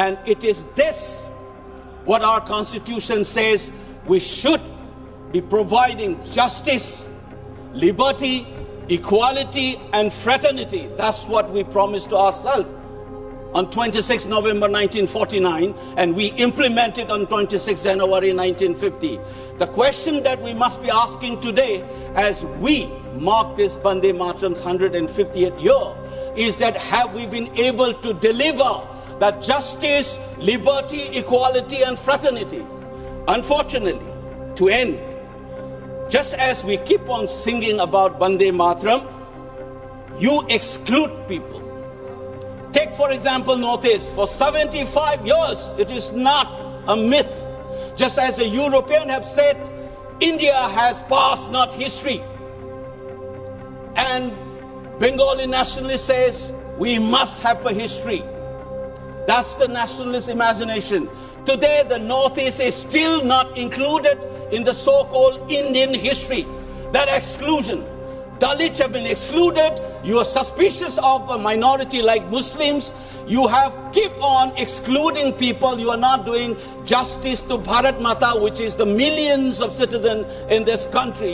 And it is this what our Constitution says: we should be providing justice, liberty, equality and fraternity. That's what we promised to ourselves on 26 November 1949, and we implemented on 26 January 1950. The question that we must be asking today, as we mark this Bande Mataram's 150th year, is that have we been able to deliver that justice, liberty, equality and fraternity? Unfortunately, to end, just as we keep on singing about Bande Mataram, you exclude people. Take, for example, Northeast. For 75 years, it is not a myth. Just as the Europeans have said, India has past, not history. And Bengali nationalist says, we must have a history. That's the nationalist imagination. Today, the Northeast is still not included in the so-called Indian history. That exclusion. Dalits have been excluded. You are suspicious of a minority like Muslims. You have keep on excluding people. You are not doing justice to Bharat Mata, which is the millions of citizens in this country.